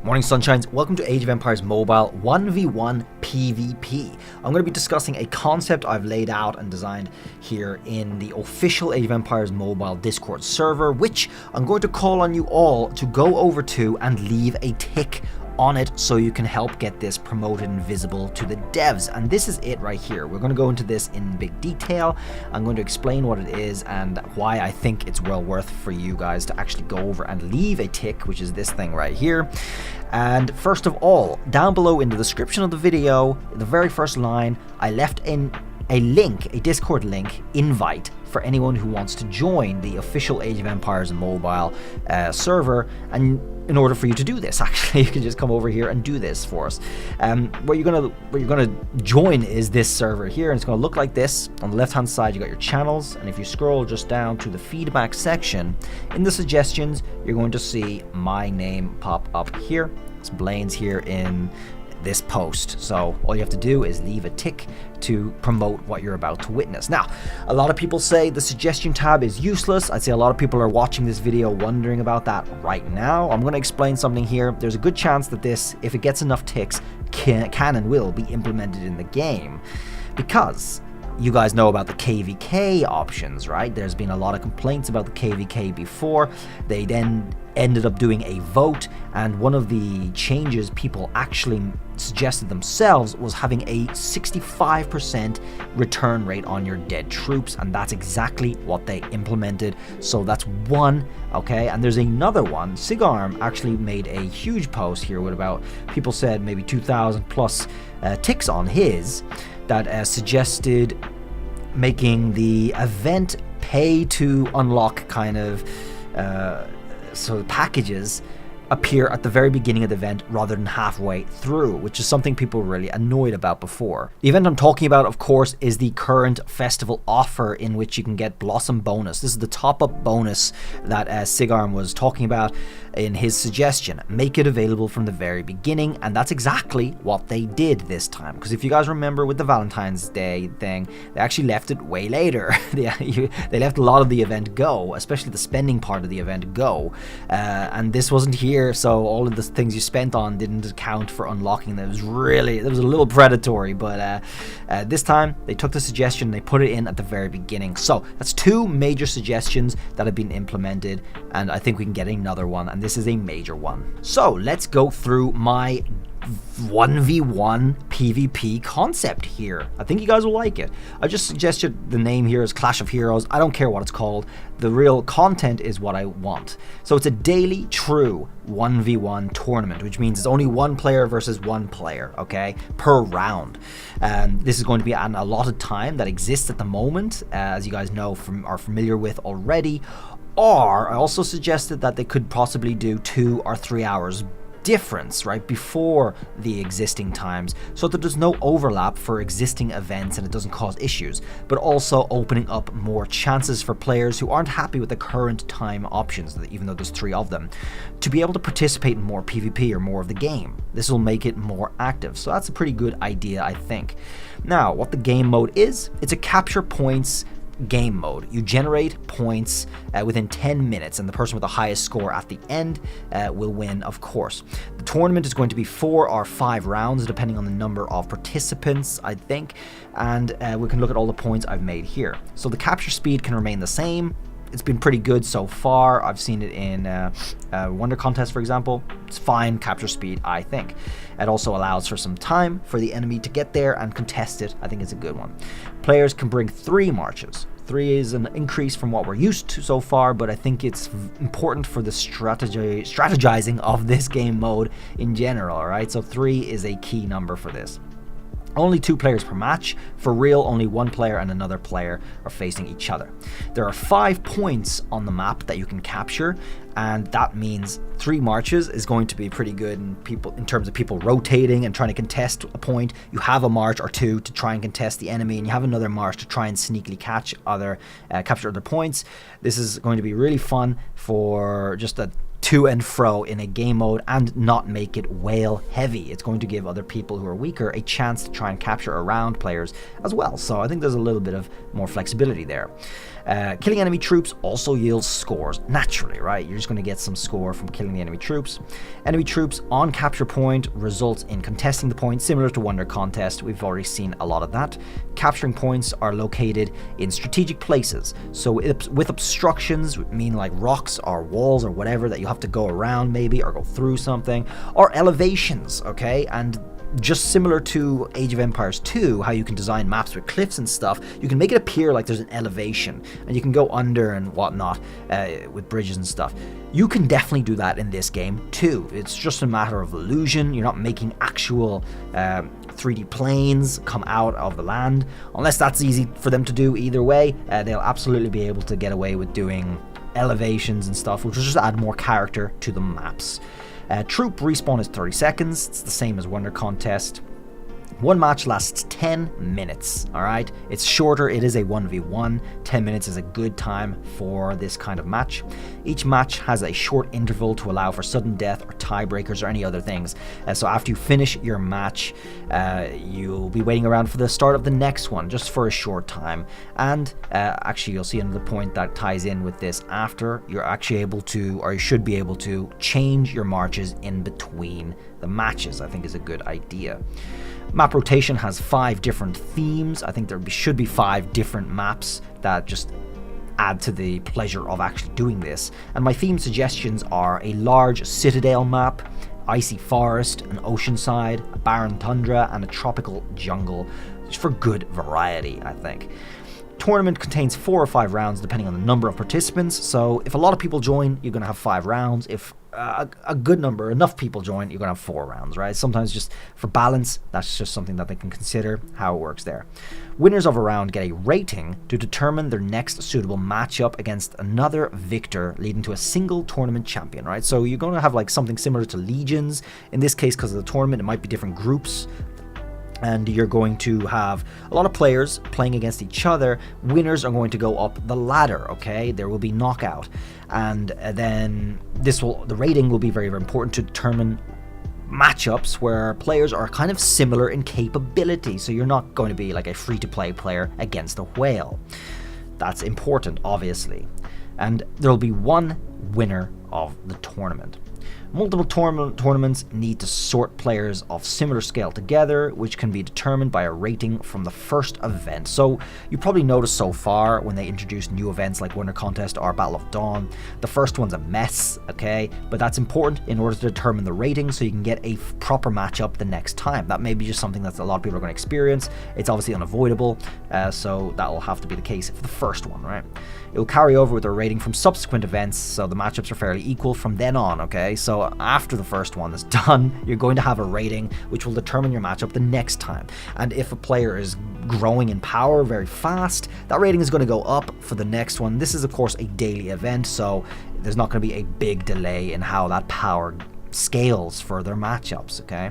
Morning Sunshines, welcome to Age of Empires Mobile 1v1 PvP. I'm going to be discussing a concept I've laid out and designed here in the official Age of Empires Mobile Discord server, which I'm going to call on you all to go over to and leave a tick on it so you can help get this promoted and visible to the devs. And this is it right here. We're going to go into this in big detail. I'm going to explain what it is and why I think it's well worth for you guys to actually go over and leave a tick, which is this thing right here. And first of all, down below in the description of the video, the very first line, I left in a link, a Discord link, invite for anyone who wants to join the official Age of Empires Mobile server. And in order for you to do this, actually, you can just come over here and do this for us. Where you're gonna join is this server here, and it's gonna look like this. On the left-hand side, you got your channels, and if you scroll just down to the feedback section, in the suggestions, you're going to see my name pop up here. It's BLAINES here in this post. So all you have to do is leave a tick to promote what you're about to witness. Now, a lot of people say the suggestion tab is useless. I'd say a lot of people are watching this video wondering about that right now. I'm going to explain something here. There's a good chance that this, if it gets enough ticks, can and will be implemented in the game, because you guys know about the KVK options, right? There's been a lot of complaints about the KVK before. They then ended up doing a vote, and one of the changes people actually suggested themselves was having a 65% return rate on your dead troops, and that's exactly what they implemented. So that's one, okay? And there's another one. Sigarm actually made a huge post here with about, people said maybe 2,000 plus ticks on his, that suggested making the event pay to unlock kind of so packages appear at the very beginning of the event rather than halfway through, which is something people were really annoyed about before. The event I'm talking about, of course, is the current festival offer, in which you can get Blossom bonus. This is the top-up bonus that Sigarm was talking about in his suggestion. Make it available from the very beginning, and that's exactly what they did this time. Because if you guys remember with the Valentine's Day thing, they actually left it way later. They left a lot of the event go, especially the spending part of the event go, and this wasn't here. So all of the things you spent on didn't account for unlocking them. It was a little predatory, but this time they took the suggestion and they put it in at the very beginning. So that's two major suggestions that have been implemented, and I think we can get another one, and this is a major one. So let's go through my 1v1 PvP concept here. I think you guys will like it. I just suggested the name here is Clash of Heroes. I don't care what it's called. The real content is what I want. So it's a daily true 1v1 tournament, which means it's only one player versus one player, okay, per round. This is going to be an allotted time that exists at the moment, as you guys know are familiar with already. Or I also suggested that they could possibly do 2 or 3 hours difference right before the existing times, so that there's no overlap for existing events and it doesn't cause issues, but also opening up more chances for players who aren't happy with the current time options, even though there's 3 of them, to be able to participate in more PvP or more of the game. This will make it more active, so that's a pretty good idea, I think. Now, what the game mode is, it's a capture points game mode. You generate points within 10 minutes, and the person with the highest score at the end will win, of course. The tournament is going to be 4 or 5 rounds, depending on the number of participants, I think, and we can look at all the points I've made here. So the capture speed can remain the same. It's been pretty good so far. I've seen it in Wonder Contest, for example. It's fine capture speed, I think. It also allows for some time for the enemy to get there and contest it. I think it's a good one. Players can bring 3 marches. 3 is an increase from what we're used to so far, but I think it's important for the strategizing of this game mode in general, alright? So 3 is a key number for this. Only 2 players per match. For real, only 1 player and another player are facing each other. There are 5 points on the map that you can capture, and that means 3 marches is going to be pretty good in terms of people rotating and trying to contest a point. You have a march or 2 to try and contest the enemy, and you have another march to try and sneakily capture other points. This is going to be really fun for just a to and fro in a game mode and not make it whale heavy. It's going to give other people who are weaker a chance to try and capture around players as well. So I think there's a little bit of more flexibility there. Killing enemy troops also yields scores naturally, right? You're just going to get some score from killing the enemy troops. Enemy troops on capture point results in contesting the point, similar to Wonder Contest. We've already seen a lot of that. Capturing points are located in strategic places. So with obstructions, mean like rocks or walls or whatever that you have to go around maybe or go through something, or elevations, okay? And just similar to Age of Empires 2, how you can design maps with cliffs and stuff, you can make it appear like there's an elevation and you can go under and whatnot with bridges and stuff. You can definitely do that in this game too. It's just a matter of illusion. You're not making actual 3D planes come out of the land, unless that's easy for them to do. Either way, they'll absolutely be able to get away with doing elevations and stuff, which will just add more character to the maps. Troop respawn is 30 seconds. It's the same as Wonder Contest. One match lasts 10 minutes, alright? It's shorter, it is a 1v1. 10 minutes is a good time for this kind of match. Each match has a short interval to allow for sudden death or tiebreakers or any other things. So after you finish your match, you'll be waiting around for the start of the next one, just for a short time. And actually you'll see another point that ties in with this after. You're actually able to, or you should be able to, change your marches in between the matches. I think is a good idea. Map rotation has 5 different themes. I think there should be 5 different maps that just add to the pleasure of actually doing this. And my theme suggestions are a large citadel map, icy forest, an oceanside, a barren tundra, and a tropical jungle, just for good variety, I think. Tournament contains 4 or 5 rounds depending on the number of participants, so if a lot of people join, you're going to have 5 rounds. If a good number, enough people join, you're going to have 4 rounds, right? Sometimes just for balance, that's just something that they can consider how it works there. Winners of a round get a rating to determine their next suitable matchup against another victor, leading to a single tournament champion, right? So you're going to have like something similar to legions. In this case, because of the tournament, it might be different groups. And you're going to have a lot of players playing against each other. Winners are going to go up the ladder, okay? There will be knockout. And then the rating will be very, very important to determine matchups where players are kind of similar in capability. So you're not going to be like a free-to-play player against a whale. That's important, obviously. And there'll be one winner of the tournament. Multiple tournaments need to sort players of similar scale together, which can be determined by a rating from the first event. So you probably noticed so far when they introduce new events like Wonder Contest or Battle of Dawn, the first one's a mess, okay? But that's important in order to determine the rating so you can get a proper matchup the next time. That may be just something that a lot of people are going to experience. It's obviously unavoidable, so that will have to be the case for the first one, right? It will carry over with a rating from subsequent events, so the matchups are fairly equal from then on, okay? So after the first one is done, you're going to have a rating which will determine your matchup the next time. And if a player is growing in power very fast, that rating is going to go up for the next one. This is, of course, a daily event, so there's not going to be a big delay in how that power scales for their matchups, okay?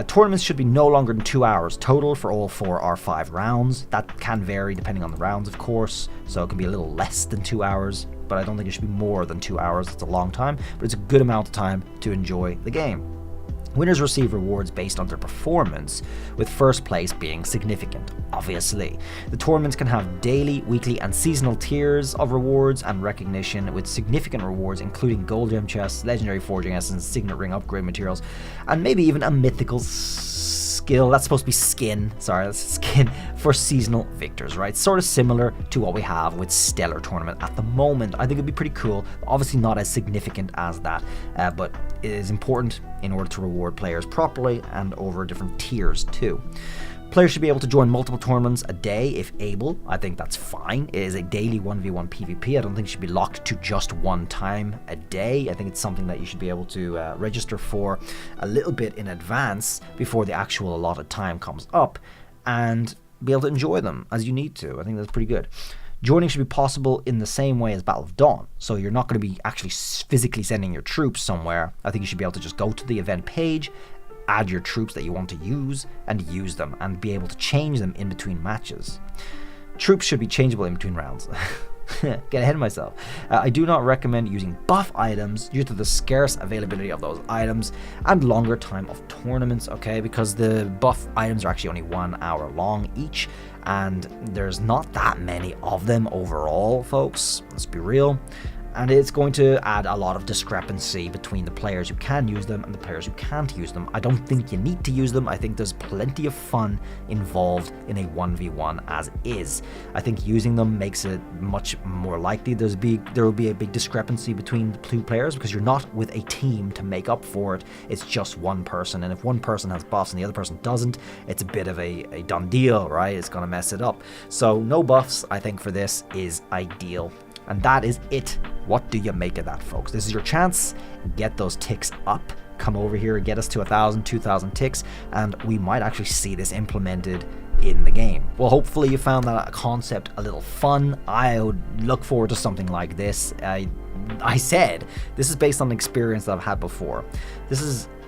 Tournaments should be no longer than 2 hours total for all 4 or 5 rounds. That can vary depending on the rounds, of course, so it can be a little less than 2 hours, but I don't think it should be more than 2 hours. It's a long time, but it's a good amount of time to enjoy the game. Winners receive rewards based on their performance, with first place being significant, obviously. The tournaments can have daily, weekly, and seasonal tiers of rewards and recognition, with significant rewards including gold gem chests, legendary forging essence, signet ring upgrade materials, and maybe even a mythical skill. That's supposed to be skin. Sorry, that's skin for seasonal victors, right? Sort of similar to what we have with Stellar Tournament at the moment. I think it'd be pretty cool. Obviously not as significant as that, but it is important in order to reward players properly and over different tiers too. Players should be able to join multiple tournaments a day if able. I think that's fine. It is a daily 1v1 PvP. I don't think it should be locked to just one time a day. I think it's something that you should be able to register for a little bit in advance before the actual allotted time comes up and be able to enjoy them as you need to. I think that's pretty good. Joining should be possible in the same way as Battle of Dawn. So you're not going to be actually physically sending your troops somewhere. I think you should be able to just go to the event page, add your troops that you want to use, and use them, and be able to change them in between matches. Troops should be changeable in between rounds. Get ahead of myself. I do not recommend using buff items due to the scarce availability of those items and longer time of tournaments, okay? Because the buff items are actually only 1 hour long each, and there's not that many of them overall, folks. Let's be real. And it's going to add a lot of discrepancy between the players who can use them and the players who can't use them. I don't think you need to use them. I think there's plenty of fun involved in a 1v1 as is. I think using them makes it much more likely there will be a big discrepancy between the two players, because you're not with a team to make up for it. It's just one person, and if one person has buffs and the other person doesn't, it's a bit of a done deal, right? It's going to mess it up. So no buffs, I think, for this is ideal. And that is it. What do you make of that, folks? This is your chance. Get those ticks up. Come over here and get us to 1,000, 2,000 ticks, and we might actually see this implemented in the game. Well, hopefully you found that concept a little fun. I would look forward to something like this. I said this is based on an experience that I've had before.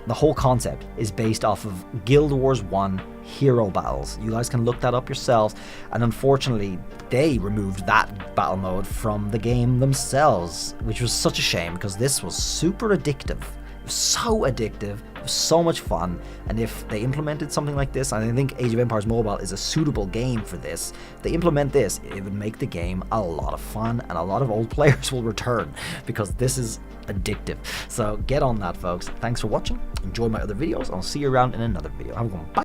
The whole concept is based off of Guild Wars 1 hero battles. You guys can look that up yourselves, and unfortunately they removed that battle mode from the game themselves, which was such a shame, because this was super addictive. It was so addictive, it was so much fun, and if they implemented something like this, and I think Age of Empires Mobile is a suitable game for this, if they implement this, it would make the game a lot of fun, and a lot of old players will return, because this is addictive. So get on that, folks. Thanks for watching. Enjoy my other videos. I'll see you around in another video. Have a good one. Bye.